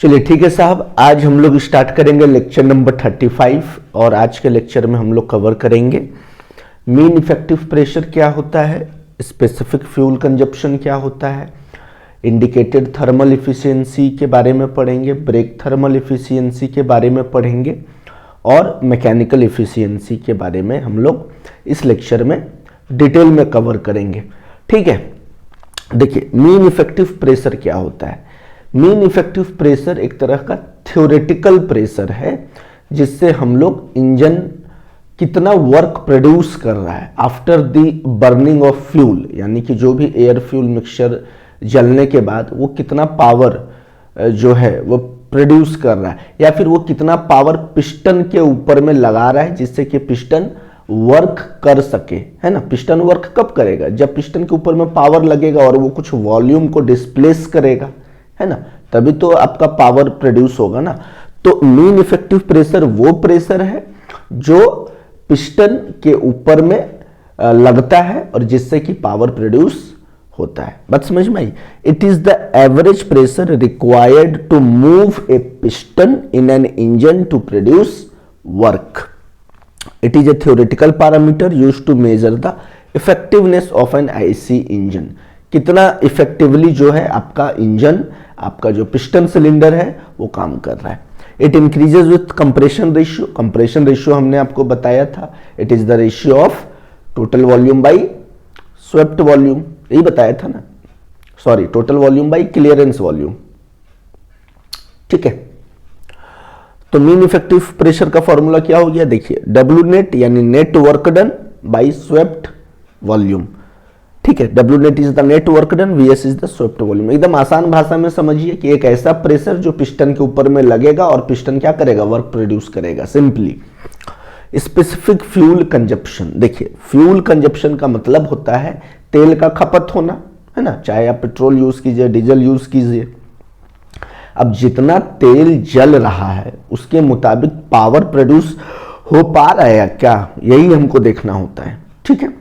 चलिए ठीक है साहब, आज हम लोग स्टार्ट करेंगे लेक्चर नंबर 35 और आज के लेक्चर में हम लोग कवर करेंगे मीन इफेक्टिव प्रेशर क्या होता है, स्पेसिफिक फ्यूल कंजप्शन क्या होता है, इंडिकेटेड थर्मल इफिशियंसी के बारे में पढ़ेंगे, ब्रेक थर्मल इफिशियंसी के बारे में पढ़ेंगे और मैकेनिकल इफिशियंसी के बारे में हम लोग इस लेक्चर में डिटेल में कवर करेंगे। ठीक है, देखिए मीन इफेक्टिव प्रेशर क्या होता है। मीन इफेक्टिव प्रेशर एक तरह का थ्योरेटिकल प्रेशर है जिससे हम लोग इंजन कितना वर्क प्रोड्यूस कर रहा है after the burning of fuel, यानी कि जो भी एयर फ्यूल मिक्सचर जलने के बाद वो कितना पावर जो है वो प्रोड्यूस कर रहा है, या फिर वो कितना पावर पिस्टन के ऊपर में लगा रहा है जिससे कि पिस्टन वर्क कर सके, है ना। पिस्टन वर्क कब करेगा? जब पिस्टन के ऊपर में पावर लगेगा और वो कुछ वॉल्यूम को डिस्प्लेस करेगा, है ना, तभी तो आपका पावर प्रोड्यूस होगा ना। तो मीन इफेक्टिव प्रेशर वो प्रेशर है जो पिस्टन के ऊपर में लगता है और जिससे कि पावर प्रोड्यूस होता है। बात समझ में आई? It is the average pressure required to move a piston in an engine to produce work. It is a theoretical parameter used to measure the effectiveness of an IC engine. कितना effectively जो है आपका engine, आपका जो piston cylinder है वो काम कर रहा है। It increases with compression ratio. Compression ratio हमने आपको बताया था, it is the ratio of total volume by swept volume, यही बताया था ना, sorry, total volume by clearance volume. ठीक है, तो मीन इफेक्टिव प्रेशर का फॉर्मूला क्या हो गया? देखिए, डब्ल्यू नेट यानी net work done by swept volume. ठीक है, W net is the net work done, VS is the swept volume. एकदम आसान भाषा में समझिए कि एक ऐसा प्रेशर जो पिस्टन के ऊपर में लगेगा और पिस्टन क्या करेगा? वर्क प्रोड्यूस करेगा। Simply specific fuel consumption. देखिए, फ्यूल कंजप्शन का मतलब होता है तेल का खपत होना, है ना, चाहे आप पेट्रोल यूज कीजिए, डीजल यूज कीजिए। अब जितना तेल जल रहा है उसके मुताबिक पावर प्रोड्यूस हो पा रहा है क्या, यही हमको देखना होता है। ठीक है,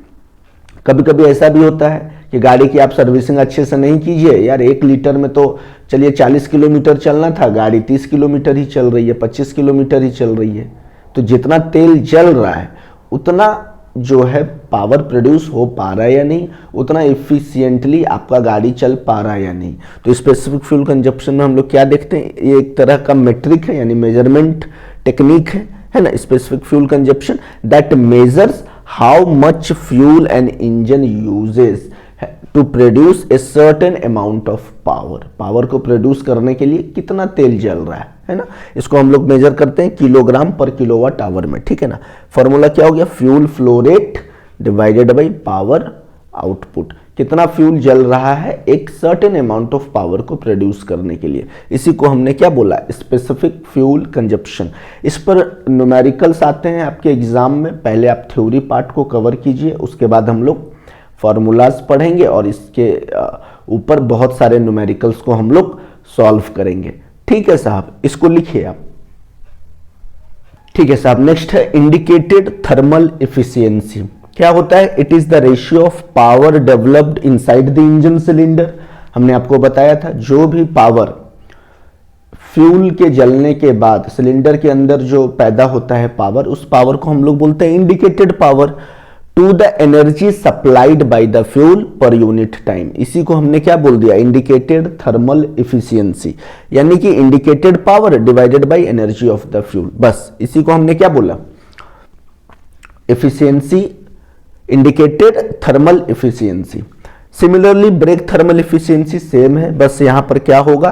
कभी कभी ऐसा भी होता है कि गाड़ी की आप सर्विसिंग अच्छे से नहीं कीजिए, यार 1 लीटर में तो चलिए 40 किलोमीटर चलना था, गाड़ी 30 किलोमीटर ही चल रही है, 25 किलोमीटर ही चल रही है। तो जितना तेल जल रहा है उतना जो है पावर प्रोड्यूस हो पा रहा है या नहीं, उतना इफिशियंटली आपका गाड़ी चल पा रहा है या नहीं। तो स्पेसिफिक फ्यूल कंजप्शन में हम लोग क्या देखते हैं? ये एक तरह का मेट्रिक है, यानी मेजरमेंट टेक्निक है ना। Specific fuel consumption that measures how much fuel an engine uses to produce a certain amount of power। Power को प्रोड्यूस करने के लिए कितना तेल जल रहा है ना, इसको हम लोग मेजर करते हैं किलोग्राम पर किलोवाट आवर में। ठीक है ना। फॉर्मूला क्या हो गया? Fuel flow rate divided by power output. कितना फ्यूल जल रहा है एक सर्टेन अमाउंट ऑफ पावर को प्रोड्यूस करने के लिए, इसी को हमने क्या बोला? Specific fuel consumption. इस पर न्यूमेरिकल्स आते हैं आपके एग्जाम में। पहले आप थ्योरी पार्ट को कवर कीजिए, उसके बाद हम लोग फॉर्मूलाज पढ़ेंगे और इसके ऊपर बहुत सारे न्यूमेरिकल्स को हम लोग सॉल्व करेंगे। ठीक है साहब, इसको लिखिए आप। ठीक है साहब, नेक्स्ट है इंडिकेटेड थर्मल इफिशियंसी। क्या होता है? It is the ratio of power developed inside the engine cylinder. हमने आपको बताया था जो भी पावर फ्यूल के जलने के बाद सिलेंडर के अंदर जो पैदा होता है पावर, उस पावर को हम लोग बोलते हैं indicated power to the energy supplied by the fuel per unit time. इसी को हमने क्या बोल दिया? इंडिकेटेड थर्मल इफिशियंसी, यानी कि indicated power divided by energy of the fuel. बस इसी को हमने क्या बोला? Efficiency, indicated thermal efficiency. Similarly brake thermal efficiency same है, बस यहां पर क्या होगा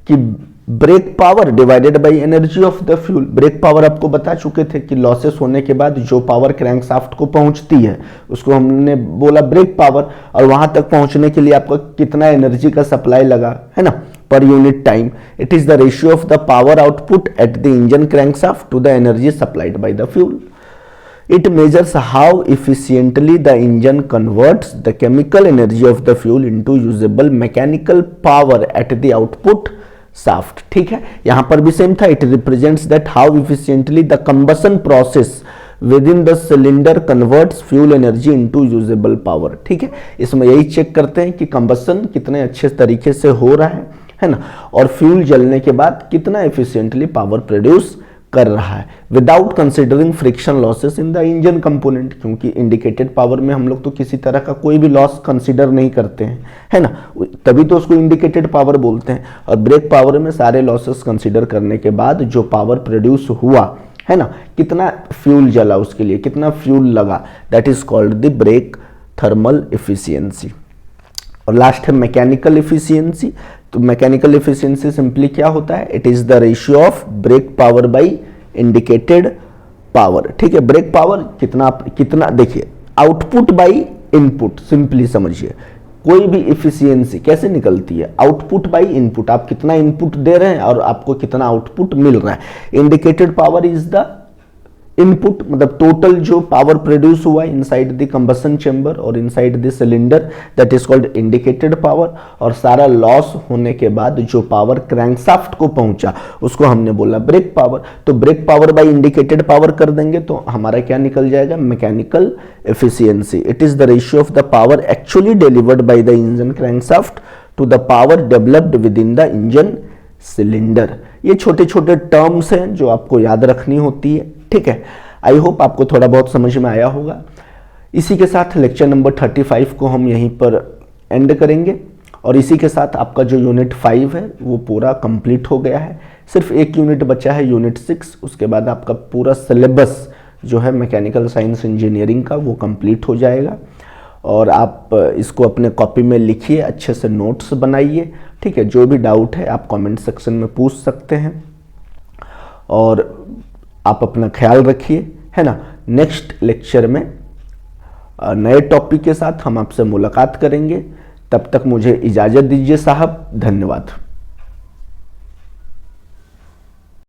कि brake power divided by energy of the fuel. Brake power आपको बता चुके थे कि लॉसेस होने के बाद जो पावर क्रैंकशाफ्ट को पहुंचती है उसको हमने बोला ब्रेक पावर, और वहां तक पहुंचने के लिए आपका कितना एनर्जी का सप्लाई लगा, है ना, per unit time. It is the ratio of the power output at the engine crankshaft to the energy supplied by the fuel. It measures how efficiently the engine converts the chemical energy of the fuel into usable mechanical power at the output shaft। ठीक है, यहां पर भी same था। It represents that how efficiently the combustion process within the cylinder converts fuel energy into usable power। ठीक है, इसमें यही चेक करते हैं कि कंबसन कितने अच्छे तरीके से हो रहा है है ना, और फ्यूल जलने के बाद कितना एफिशिएंटली पावर प्रोड्यूस कर रहा है without considering friction losses in the engine component, क्योंकि इंडिकेटेड पावर में हम लोग तो किसी तरह का कोई भी लॉस कंसिडर नहीं करते हैं, है ना, तभी तो उसको इंडिकेटेड पावर बोलते हैं। और ब्रेक पावर में सारे लॉसेस कंसिडर करने के बाद जो पावर प्रोड्यूस हुआ, है ना, कितना फ्यूल जला, उसके लिए कितना फ्यूल लगा, that is called the brake thermal efficiency. और लास्ट है मैकेनिकल एफिशिएंसी। तो मैकेनिकल एफिशिएंसी सिंपली क्या होता है, it is the ratio of brake power by indicated power. ठीक है, ब्रेक पावर कितना देखिए, आउटपुट बाय इनपुट, सिंपली समझिए कोई भी एफिशिएंसी कैसे निकलती है, आउटपुट बाय इनपुट, आप कितना इनपुट दे रहे हैं और आपको कितना आउटपुट मिल रहा है। Indicated power is the input, मतलब टोटल जो पावर प्रोड्यूस हुआ इनसाइड द कंबशन चेंबर और inside the cylinder, that is called indicated power. और सारा लॉस होने के बाद जो पावर क्रैंकशाफ्ट को पहुंचा उसको हमने बोला ब्रेक पावर। तो brake power by indicated power कर देंगे तो हमारा क्या निकल जाएगा, mechanical efficiency. It is the ratio of the power actually delivered by the engine crankshaft to the power developed within the engine cylinder. ये छोटे छोटे टर्म्स हैं जो आपको याद रखनी होती है। ठीक है, आई होप आपको थोड़ा बहुत समझ में आया होगा। इसी के साथ लेक्चर नंबर 35 को हम यहीं पर एंड करेंगे और इसी के साथ आपका जो यूनिट 5 है वो पूरा कंप्लीट हो गया है। सिर्फ एक यूनिट बचा है, यूनिट 6, उसके बाद आपका पूरा सिलेबस जो है मैकेनिकल साइंस इंजीनियरिंग का वो कंप्लीट हो जाएगा। और आप इसको अपने कॉपी में लिखिए, अच्छे से नोट्स बनाइए। ठीक है, जो भी डाउट है आप कमेंट सेक्शन में पूछ सकते हैं और आप अपना ख्याल रखिए, है ना। नेक्स्ट लेक्चर में नए टॉपिक के साथ हम आपसे मुलाकात करेंगे। तब तक मुझे इजाज़त दीजिए साहब, धन्यवाद।